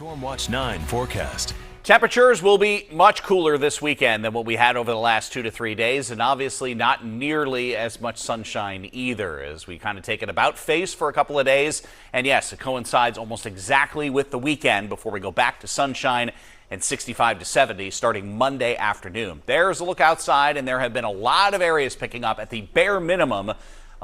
Stormwatch 9 forecast. Temperatures will be much cooler this weekend than what we had over the last 2 to 3 days, and obviously not nearly as much sunshine either, as we kind of take an about face for a couple of days. And yes, it coincides almost exactly with the weekend before we go back to sunshine and 65 to 70 starting Monday afternoon. There's a look outside, and there have been a lot of areas picking up at the bare minimum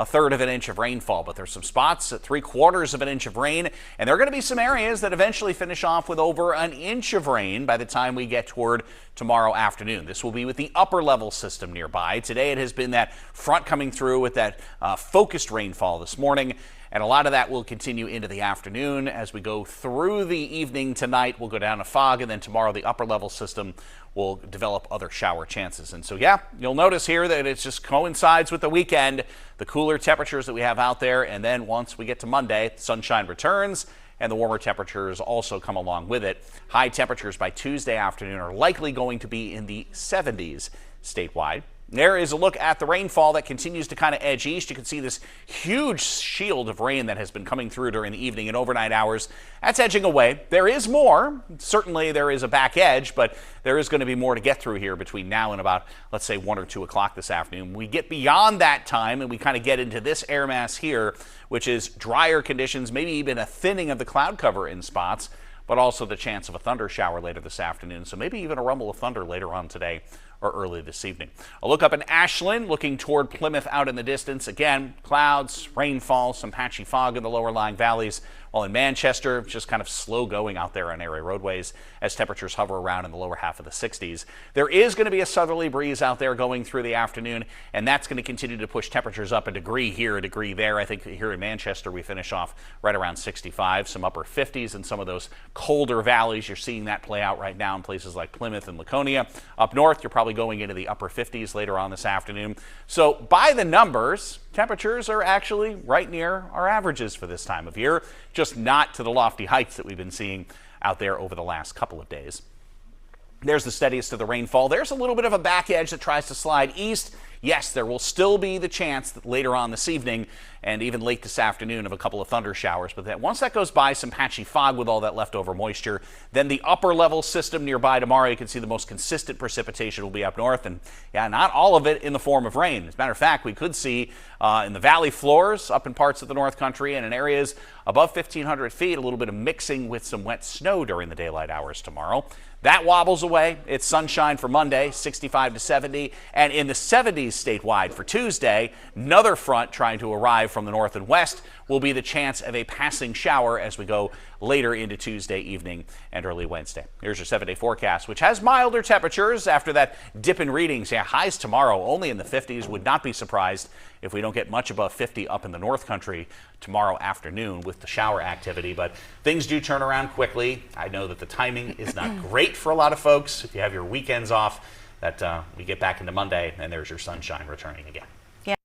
a third of an inch of rainfall, but there's some spots at 3/4 of an inch of rain, and there are going to be some areas that eventually finish off with over an inch of rain by the time we get toward tomorrow afternoon. This will be with the upper level system nearby. Today it has been that front coming through with that focused rainfall this morning, and a lot of that will continue into the afternoon. As we go through the evening tonight, we'll go down to fog, and then tomorrow the upper level system will develop other shower chances. And so, yeah, you'll notice here that it just coincides with the weekend, the cooler temperatures that we have out there. And then once we get to Monday, sunshine returns and the warmer temperatures also come along with it. High temperatures by Tuesday afternoon are likely going to be in the 70s statewide. There is a look at the rainfall that continues to kind of edge east. You can see this huge shield of rain that has been coming through during the evening and overnight hours. That's edging away. There is more. Certainly there is a back edge, but there is going to be more to get through here between now and about, let's say, 1 or 2 o'clock this afternoon. We get beyond that time and we kind of get into this air mass here, which is drier conditions, maybe even a thinning of the cloud cover in spots, but also the chance of a thunder shower later this afternoon. So maybe even a rumble of thunder later on today or early this evening. A look up in Ashland, looking toward Plymouth out in the distance. Again, clouds, rainfall, some patchy fog in the lower lying valleys. While in Manchester, just kind of slow going out there on area roadways as temperatures hover around in the lower half of the 60s. There is going to be a southerly breeze out there going through the afternoon, and that's going to continue to push temperatures up a degree here, a degree there. I think here in Manchester, we finish off right around 65, some upper 50s in some of those colder valleys. You're seeing that play out right now in places like Plymouth and Laconia. Up north, you're probably going into the upper 50s later on this afternoon. So by the numbers, temperatures are actually right near our averages for this time of year, just not to the lofty heights that we've been seeing out there over the last couple of days. There's the steadiest of the rainfall. There's a little bit of a back edge that tries to slide east. Yes, there will still be the chance that later on this evening and even late this afternoon of a couple of thunder showers. But once that goes by, some patchy fog with all that leftover moisture. Then the upper level system nearby tomorrow, you can see the most consistent precipitation will be up north. And yeah, not all of it in the form of rain. As a matter of fact, we could see in the valley floors up in parts of the North Country and in areas above 1,500 feet, a little bit of mixing with some wet snow during the daylight hours tomorrow. That wobbles away. It's sunshine for Monday, 65 to 70, and in the 70s statewide for Tuesday. Another front trying to arrive from the north and west will be the chance of a passing shower as we go later into Tuesday evening and early Wednesday. Here's your 7-day forecast, which has milder temperatures after that dip in readings. Yeah, highs tomorrow only in the 50s. Would not be surprised if we don't get much above 50 up in the North Country tomorrow afternoon with the shower activity, but things do turn around quickly. I know that the timing is not great for a lot of folks. If you have your weekends off, that we get back into Monday and there's your sunshine returning again.